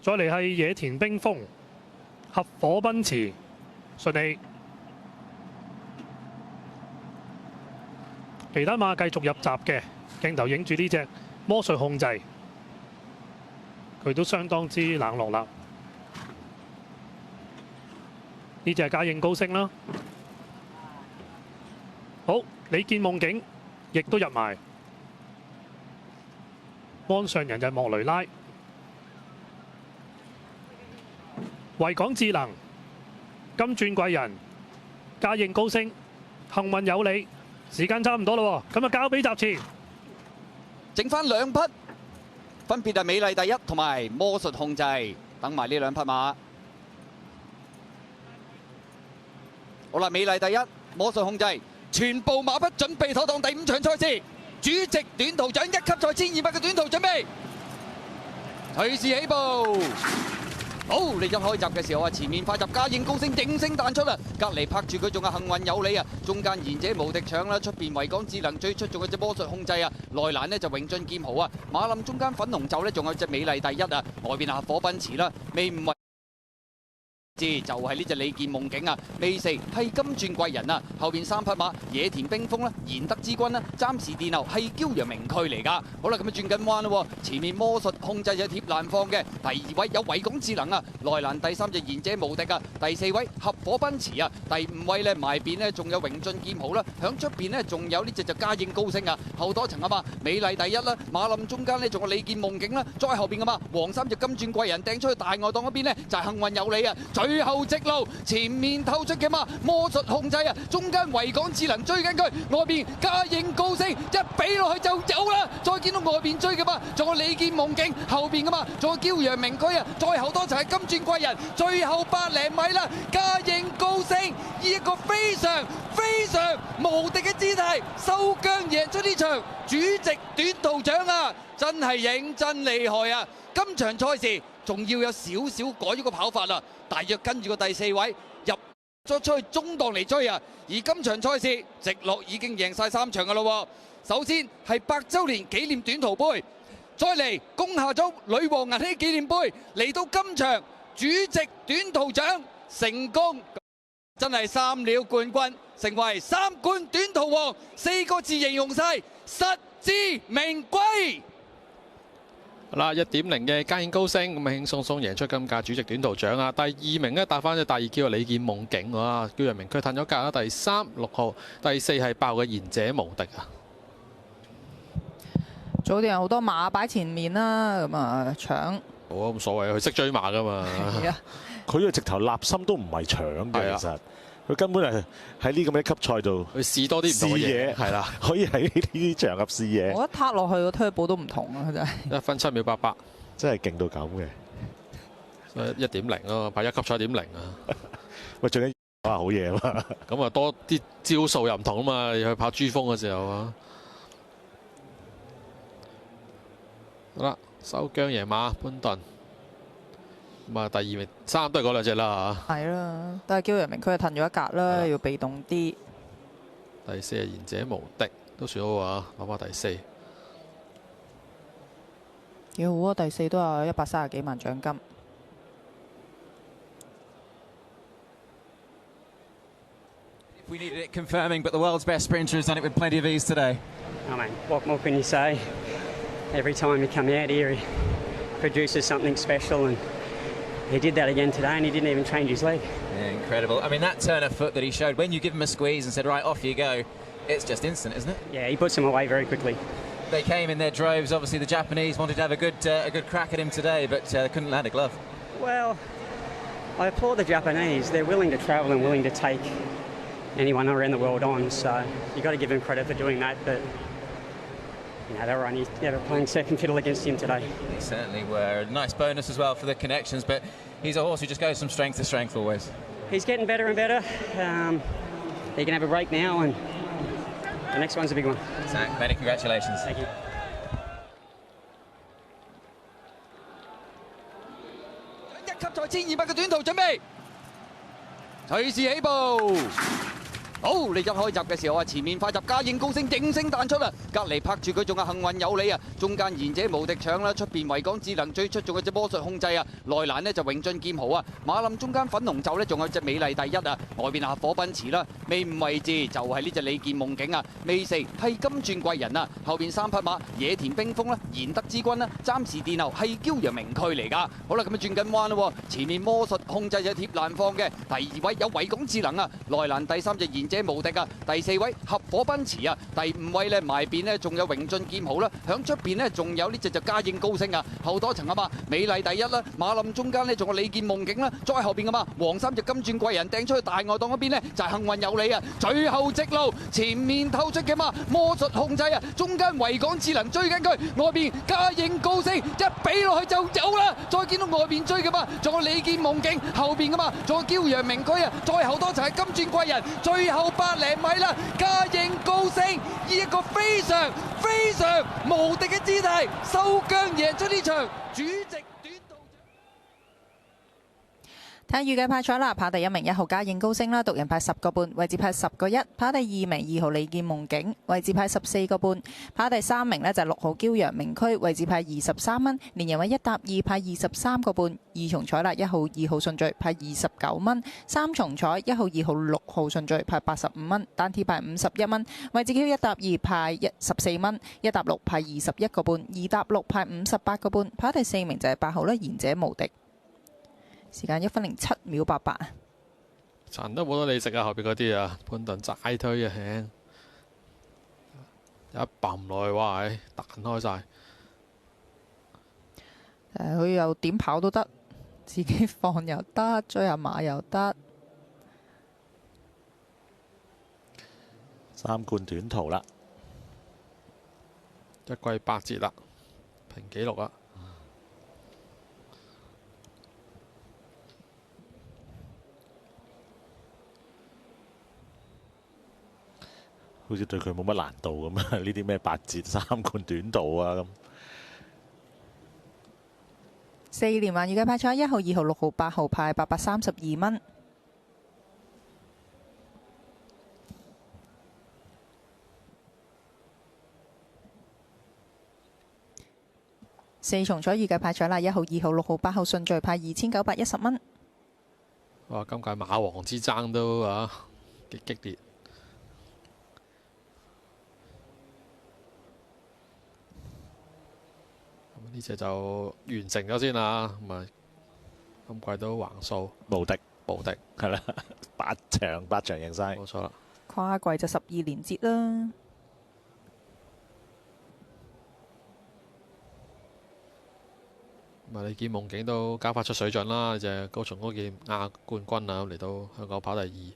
再嚟係野田冰封，合火奔馳，順利。其他馬繼續入閘嘅，鏡頭影住呢隻魔術控制，佢都相當之冷落啦。呢隻係嘉應高升啦。好，李健夢境亦都入埋。鞍上人就莫雷拉。維港智能、金鑽貴人、嘉應高升、幸運有你。時間差唔多啦，咁啊交俾集前，剩翻兩匹，分別係美麗第一同埋魔術控制，等埋呢兩匹馬。好啦，美麗第一，魔術控制，全部馬匹準備妥當第5場賽事，主席短途獎1級賽1200嘅短途準備，隨時起步。好，你一開閘嘅時候啊，前面快閘嘉應高升應聲彈出啦，隔離拍住佢仲有幸運有你啊，中間賢者無敵搶啦，出邊維港智能最出仲有隻魔術控制啊，內欄呢就永進劍豪啊，馬林中間粉紅袖呢仲有隻美麗第一啊，外邊啊火奔馳啦，尾5位就係呢隻李健夢境啊，尾4係金鑽貴人啊，後邊3匹馬野田冰封啦、賢德之君啦、暫時電流係驕陽名區嚟㗎。好啦，咁啊轉緊彎啦，前面魔術控制就貼欄放嘅，第2位有維港智能啊，內欄第3隻賢者無敵啊，第4位合火奔馳啊，第5位呢埋邊呢仲有榮進劍豪啦，響出邊呢仲有呢隻就嘉應高升啊，後多層啊嘛，美麗第一啦，馬林中間呢仲有李健夢境啦，再後邊嘅嘛黃衫隻金鑽貴人掟出去大外檔嗰邊呢就係幸運有你啊。最後直路前面透出嘅嘛魔術控制啊，中間維港智能追緊佢，外邊嘉應高升一俾落去就走啦，再見到外邊追嘅嘛，仲有李健夢境後邊嘅嘛，仲有驕陽名區啊，再後多層係金鑽貴人，最後100零米啦，嘉應高升以一個非常無敵嘅姿態收韁贏出呢場主席短途獎啊，真係認真厲害啊！今場賽事仲要有少少改咗個跑法啦，大約跟住個第4位入咗出去中檔嚟追啊！而今場賽事直落已經贏晒3場噶啦。首先係100週年紀念短途杯，再嚟攻下咗女王銀禧紀念杯，嚟到今場主席短途獎成功，真係3料冠軍，成為3冠短途王，4個字形容晒實至名歸。好啦，1.0嘅嘉應高升咁啊，輕鬆鬆贏出今屆主席短途獎啊！第2名呢，帶翻隻第2叫李健夢境啊，驕陽名區褪咗格啦。第3 6號，第4係爆嘅賢者無敵啊！早段有好多馬擺前面啦，咁啊搶。好啊，冇所謂，佢識追馬噶嘛。係啊，佢嘅直頭立心都唔係搶嘅，其實佢根本係喺呢咁嘅級賽度去試多啲唔同嘅嘢，係啦，可以喺呢啲場合試嘢。我一撻落去個推步都唔同啊，真係。1分7秒88，真係勁到咁嘅。所以1.0咯，排1級賽1.0啊。喂，最緊要好嘢啊嘛。咁啊多啲招數又唔同啊嘛，你去跑珠峰嘅時候啊。好啦，收韁贏馬潘頓。咁啊，第2名、3都係嗰兩隻啦嚇。係啦，都係驕陽名區褪咗一格啦，要被動啲。第4係賢者無敵，都算好啊，攞翻第4。幾好啊！第4都有130幾萬獎金。We needed it confirming, but the world's best sprinter has done it with plenty of ease today. I mean, what more can you say? Every time you come out here, he produces something special, and he did that again today, and he didn't even change his leg. Yeah, incredible. I mean, that turn of foot that he showed, when you give him a squeeze and said, right, off you go, it's just instant, isn't it? Yeah, he puts him away very quickly. They came in their droves. Obviously, the Japanese wanted to have a good crack at him today, but couldn't land a glove. Well, I applaud the Japanese. They're willing to travel and willing to take anyone around the world on, so you've got to give them credit for doing that, but they were only playing second fiddle against him today. They certainly were. A nice bonus as well for the connections, but he's a horse who just goes from strength to strength always. He's getting better and better. He can have a break now, and the next one's a big one. Zach, many congratulations. Thank you. 1級賽1200嘅短途準備，隨時起步。好，你一開閘嘅時候啊，前面快閘嘉應高升應聲彈出啦，隔離拍住佢仲係幸運有理啊，中間賢者無敵搶啦，出邊維港智能最出眾嘅隻魔術控制啊，內欄呢就永進劍豪啊，馬林中間粉紅袖呢仲有隻美麗第一啊，外邊啊火奔馳啦，尾五位置就係呢隻李健夢境啊，尾四係金鑽貴人啊，後邊三匹馬野田冰封啦，賢德之君啦，暫時殿後係驕陽明區嚟㗎。好啦，咁啊轉緊彎啦，前面魔術控制就貼欄放嘅，第二位有維港智能啊，內欄第三隻賢者無敵啊，第四位合火奔馳啊，第五位呢埋邊呢仲有榮進劍豪啦，響出邊呢仲有呢隻就嘉應高升啊，後多層啊嘛，美麗第一啦，馬林中間呢仲有李健夢境啦，再後邊噶嘛，黃三隻金鑽貴人掟出去大外檔嗰邊呢就係幸運有理啊，最後直路前面透出嘅嘛，魔術控制啊，中間維港智能追緊佢，外邊嘉應高升一比落去就有啦，再見到外邊追嘅嘛，仲有李健夢境後邊噶嘛，仲有驕陽明區啊，再後多層係金鑽貴人，最後百零米啦，嘉應高升以一個非常無敵嘅姿態收姜贏出呢場主席短途。睇下預計派彩啦，跑第一名1號嘉應高升啦，獨贏派10個半，位置派10個1。跑第二名2號李健夢境，位置派14個半。跑第三名呢就係6號驕陽明區，位置派23蚊，連贏位1搭2派23個半。二重彩啦，1號2號順序派29蚊，三重彩1號2號6號順序派85蚊，單 T 派51蚊，位置 Q 1搭2派14蚊，1搭6派21個半，二搭6派58個半。跑第四名就係8號啦，賢者無敵。時間1分07秒88啊！賺得冇多你食啊！後邊嗰啲啊，潘頓齋推啊，輕一揼落去，哇！彈開晒。佢又點跑都得，自己放又得，追下馬又得。三冠短途啦，一季8折啦，平紀錄啦。好似對佢冇乜難度咁啊！呢啲咩8折三冠短途啊咁。4連環預計派彩1號、2號、6號、8號派832蚊。四重彩預計派彩啦，1號、2號、6號、8號順序派2910蚊。哇！今屆馬王之爭都啊幾激烈。呢隻就完成咗先啦，咁啊今季都橫掃無敵係啦，8場贏晒，冇錯啦。跨季就12連捷啦。咁啊，李健夢境都交發出水準啦，隻高松高劍亞冠軍啊，嚟到香港跑第2。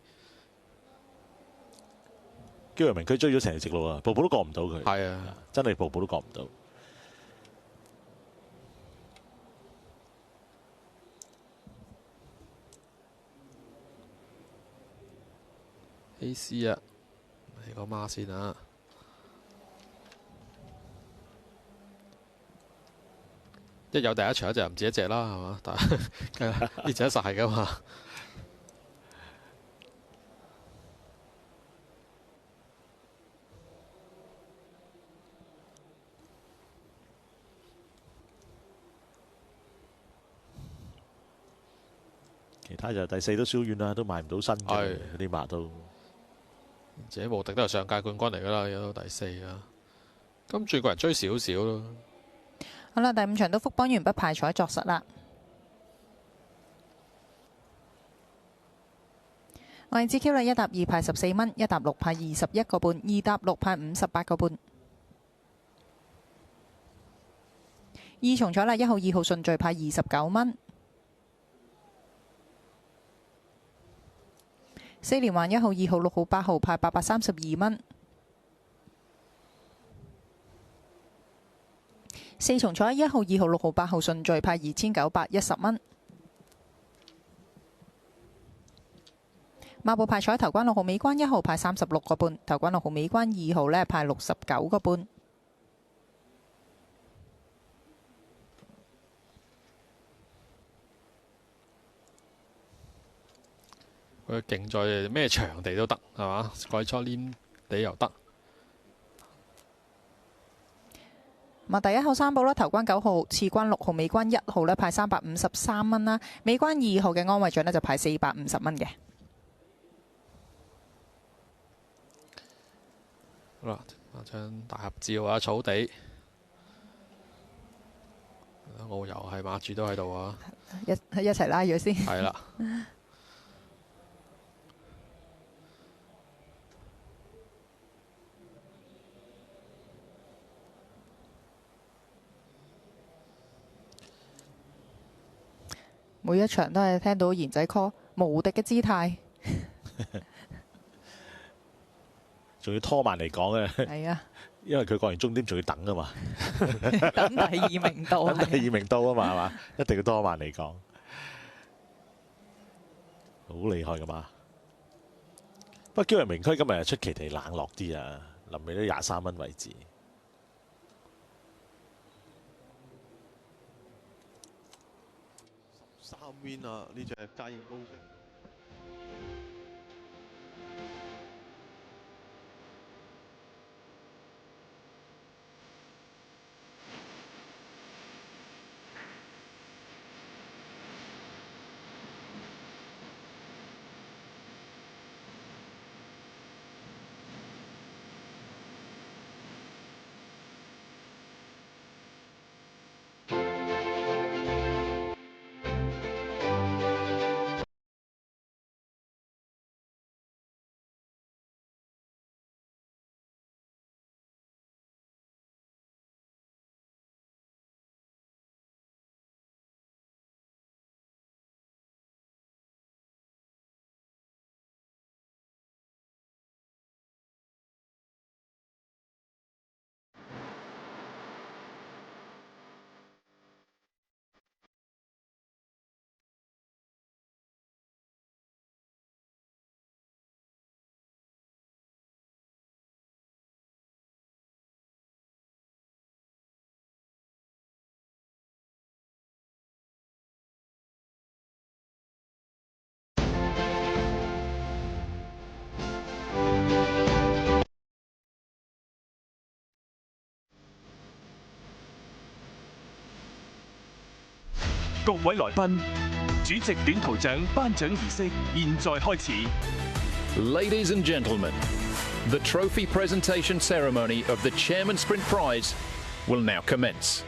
驕陽明區追咗成條直路啊，步步都過唔到佢。係啊，真係步步都過唔到。A.C. 啊，嚟個孖先啊！一有第一場一隻唔止一隻啦，係嘛？但係呢隻一實係噶嘛。其他就第4都燒遠啦，都買唔到新嘅嗰啲馬都。自己無敵都係上屆冠軍嚟噶啦，有到第4啊。今轉個人追少少咯。好啦，第5場都福邦完畢派彩作實啦。位置 Q 啦，1搭2派14蚊，1搭6派21個半，二搭6派58個半。二重彩啦，1號、2號順序派29蚊。4連環1號、2號、6號、8號派832蚊。四重彩1號、2號、6號、8號順序派2910蚊。馬步派彩頭關6號尾關1號派36個半，頭關6號尾關2號呢派69個半。佢佢勁在咩場地都得係嘛？季初黏地又得。咁啊，第一號三寶啦，頭關9號，次關6號，尾關1號咧派353蚊啦，尾關2號嘅安慰獎咧就派450蚊嘅。好啦，張大合照啊，草地，澳遊係馬主都喺度啊，一齊拉咗先。係啦。每一場都係聽到賢仔 call 無敵嘅姿態，仲要拖慢嚟講嘅。係啊，因為佢過完終點仲要等啊嘛，等第二名到，等第二名到啊嘛，係嘛？一定要拖慢嚟講，好厲害噶嘛。不過驕陽明區今日出奇地冷落啲啊，臨尾都23蚊位置。3 win 啊！呢隻嘉應高升。各位來賓，主席短途獎頒獎儀式現在開始。Ladies and gentlemen, the trophy presentation ceremony of the Chairman Sprint Prize will now commence.